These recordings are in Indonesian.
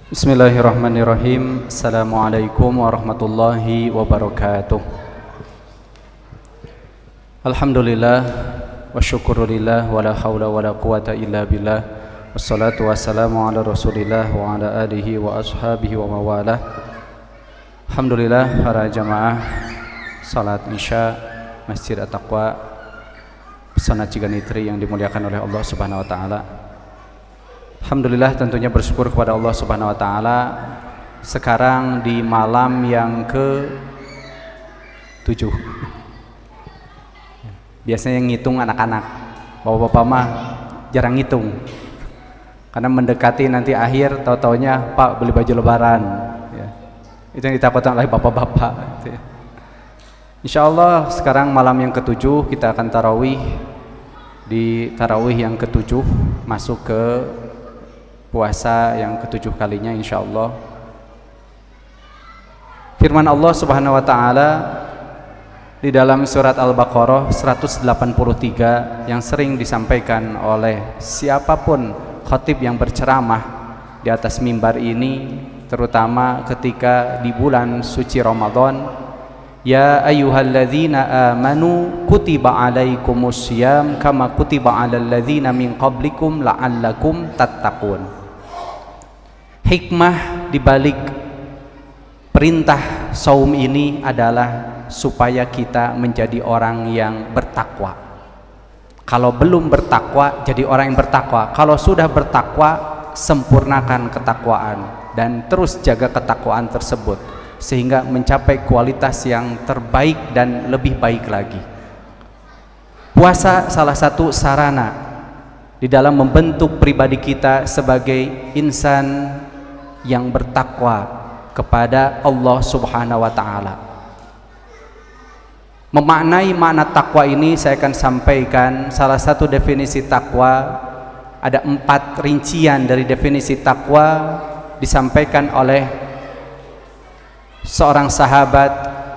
Bismillahirrahmanirrahim. Assalamualaikum warahmatullahi wabarakatuh. Alhamdulillah wa syukurillah wa la hawla wa la quwata illa billah. Wassalatu wassalamu ala rasulillah wa ala alihi wa ashabihi wa mawalah. Alhamdulillah para jamaah salat isya Masjid At-Taqwa Pesona Ciganitri yang dimuliakan oleh Allah Subhanahu wa taala. Alhamdulillah tentunya bersyukur kepada Allah Subhanahu wa taala sekarang di malam yang ke-7. Biasanya yang ngitung anak-anak, bapak-bapak mah jarang ngitung. Karena mendekati nanti akhir tahu-taunya Pak beli baju lebaran ya. Itu yang ditakutkan oleh bapak-bapak gitu ya. Insyaallah sekarang malam yang ke-7 kita akan tarawih. Di tarawih yang ke-7 masuk ke puasa yang ke-7 kalinya insyaallah. Firman Allah Subhanahu wa taala di dalam surat Al-Baqarah 183 yang sering disampaikan oleh siapapun khatib yang berceramah di atas mimbar ini, terutama ketika di bulan suci Ramadan. Ya ayyuhalladzina amanu kutiba alaikumussyam kama kutiba alal ladzina min qablikum la'allakum tattaqun. Hikmah dibalik perintah saum ini adalah supaya kita menjadi orang yang bertakwa. Kalau belum bertakwa, jadi orang yang bertakwa. Kalau sudah bertakwa, sempurnakan ketakwaan dan terus jaga ketakwaan tersebut sehingga mencapai kualitas yang terbaik dan lebih baik lagi. Puasa salah satu sarana di dalam membentuk pribadi kita sebagai insan yang bertakwa kepada Allah Subhanahu wa taala. Memaknai makna takwa ini saya akan sampaikan salah satu definisi takwa. Ada 4 rincian dari definisi takwa disampaikan oleh seorang sahabat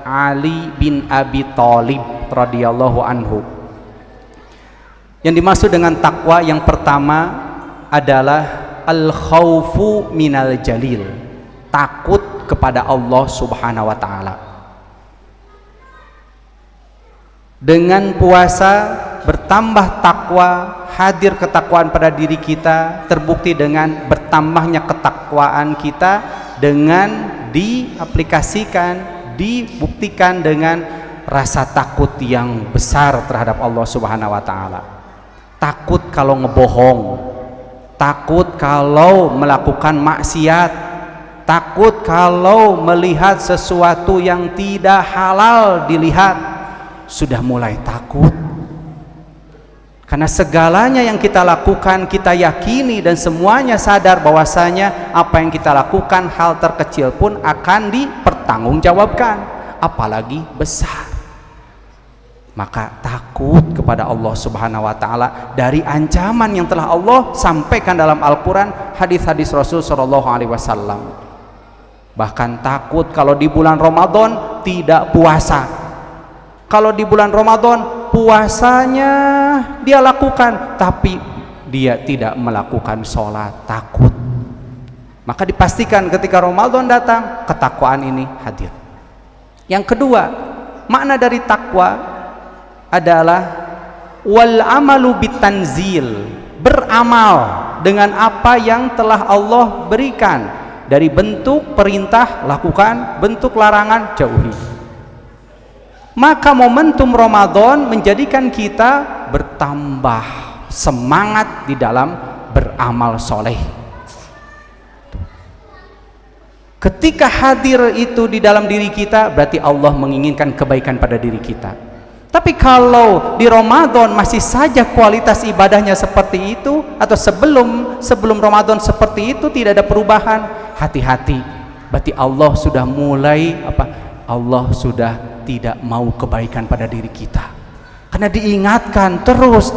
Ali bin Abi Thalib radhiyallahu anhu. Yang dimaksud dengan takwa yang pertama adalah al-khaufu minal jalil, takut kepada Allah Subhanahu wa taala. Dengan puasa bertambah takwa, hadir ketakwaan pada diri kita, terbukti dengan bertambahnya ketakwaan kita dengan diaplikasikan, dibuktikan dengan rasa takut yang besar terhadap Allah Subhanahu wa taala. Takut kalau ngebohong, takut kalau melakukan maksiat, takut kalau melihat sesuatu yang tidak halal dilihat, sudah mulai takut. Karena segalanya yang kita lakukan kita yakini dan semuanya sadar bahwasanya apa yang kita lakukan hal terkecil pun akan dipertanggungjawabkan, apalagi besar. Maka takut kepada Allah Subhanahu wa taala dari ancaman yang telah Allah sampaikan dalam Al-Qur'an, hadis-hadis Rasul sallallahu alaihi wasallam. Bahkan takut kalau di bulan Ramadan tidak puasa. Kalau di bulan Ramadan puasanya dia lakukan tapi dia tidak melakukan sholat, takut. Maka dipastikan ketika Ramadan datang ketakwaan ini hadir. Yang kedua, makna dari takwa adalah wal amalu bitanzil, beramal dengan apa yang telah Allah berikan dari bentuk perintah lakukan, bentuk larangan jauhi. Maka momentum Ramadan menjadikan kita bertambah semangat di dalam beramal soleh. Ketika hadir itu di dalam diri kita, berarti Allah menginginkan kebaikan pada diri kita. Tapi kalau di Ramadan masih saja kualitas ibadahnya seperti itu, atau sebelum Ramadan seperti itu tidak ada perubahan, hati-hati. Berarti Allah sudah mulai Allah sudah tidak mau kebaikan pada diri kita. Karena diingatkan terus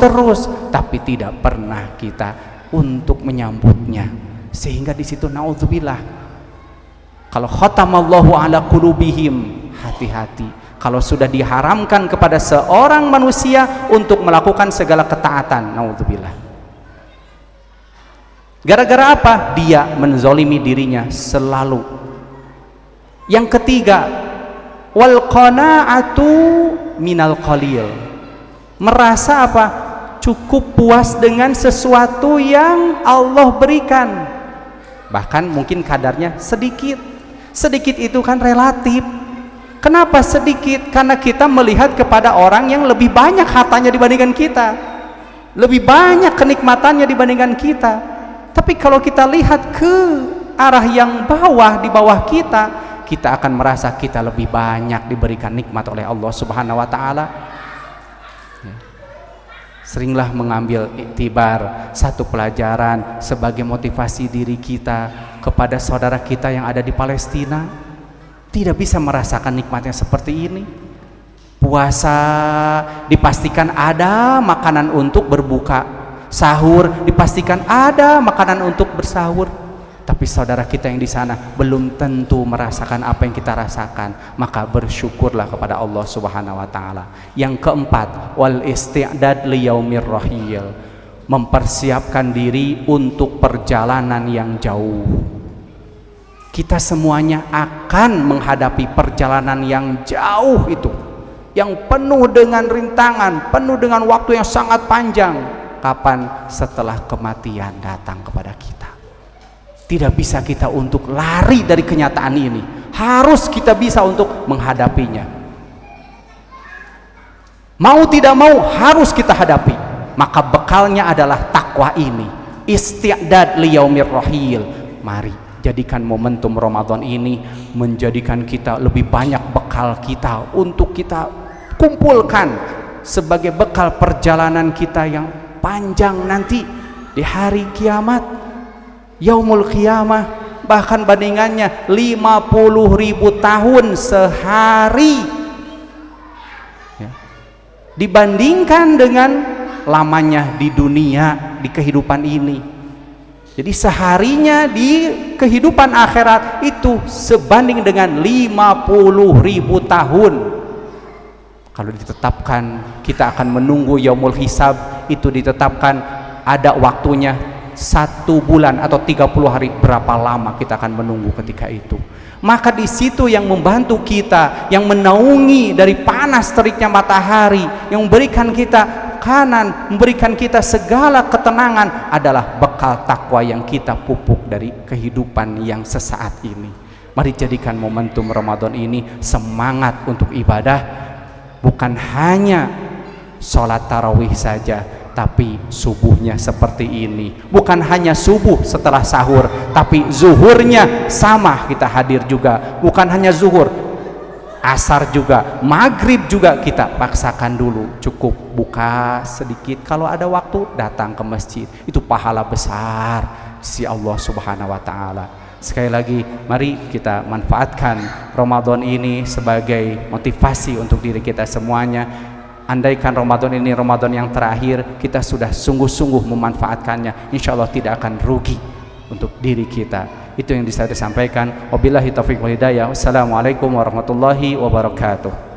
tapi tidak pernah kita untuk menyambutnya. Sehingga di situ naudzubillah. Kalau khatamallahu ala qulubihim, hati-hati. Kalau sudah diharamkan kepada seorang manusia untuk melakukan segala ketaatan, naudzubillah. Gara-gara apa? Dia menzolimi dirinya selalu. Yang ketiga, wal qanaatu minal qalil. Merasa apa? Cukup puas dengan sesuatu yang Allah berikan. Bahkan mungkin kadarnya sedikit. Sedikit itu kan relatif. Kenapa sedikit? Karena kita melihat kepada orang yang lebih banyak hartanya dibandingkan kita, lebih banyak kenikmatannya dibandingkan kita. Tapi kalau kita lihat ke arah yang bawah, di bawah kita, kita akan merasa kita lebih banyak diberikan nikmat oleh Allah Subhanahu wa Ta'ala. Seringlah mengambil iktibar satu pelajaran sebagai motivasi diri kita kepada saudara kita yang ada di Palestina. Tidak bisa merasakan nikmatnya seperti ini. Puasa dipastikan ada makanan untuk berbuka, sahur dipastikan ada makanan untuk bersahur, tapi saudara kita yang di sana belum tentu merasakan apa yang kita rasakan. Maka bersyukurlah kepada Allah Subhanahu wa Ta'ala. Yang keempat, wal isti'dad liyaumir rahil, mempersiapkan diri untuk perjalanan yang jauh. Kita semuanya akan menghadapi perjalanan yang jauh itu, yang penuh dengan rintangan, penuh dengan waktu yang sangat panjang. Kapan? Setelah kematian datang kepada kita. Tidak bisa kita untuk lari dari kenyataan ini. Harus kita bisa untuk menghadapinya. Mau tidak mau harus kita hadapi. Maka bekalnya adalah takwa ini. Isti'dad liyaumir rahil. Mari jadikan momentum Ramadan ini menjadikan kita lebih banyak bekal kita untuk kita kumpulkan sebagai bekal perjalanan kita yang panjang nanti di hari kiamat, yaumul qiyamah. Bahkan bandingannya 50.000 tahun sehari ya, dibandingkan dengan lamanya di dunia, di kehidupan ini. Jadi seharinya di kehidupan akhirat itu sebanding dengan 50.000 tahun. Kalau ditetapkan kita akan menunggu yaumul hisab, itu ditetapkan ada waktunya 1 bulan atau 30 hari, berapa lama kita akan menunggu ketika itu. Maka di situ yang membantu kita, yang menaungi dari panas teriknya matahari, yang memberikan kita kanan, memberikan kita segala ketenangan adalah bekal takwa yang kita pupuk dari kehidupan yang sesaat ini. Mari jadikan momentum Ramadan ini semangat untuk ibadah. Bukan hanya sholat tarawih saja, tapi subuhnya seperti ini. Bukan hanya subuh setelah sahur, tapi zuhurnya sama kita hadir juga. Bukan hanya zuhur, asar juga, maghrib juga kita paksakan dulu. Cukup buka sedikit, kalau ada waktu datang ke masjid. Itu pahala besar si Allah Subhanahu wa Ta'ala. Sekali lagi, mari kita manfaatkan Ramadan ini sebagai motivasi untuk diri kita semuanya. Andaikan Ramadan ini Ramadan yang terakhir, kita sudah sungguh-sungguh memanfaatkannya, insya Allah tidak akan rugi untuk diri kita. Itu yang bisa disampaikan. Wabillahi taufiq wal hidayah. Wassalamualaikum warahmatullahi wabarakatuh.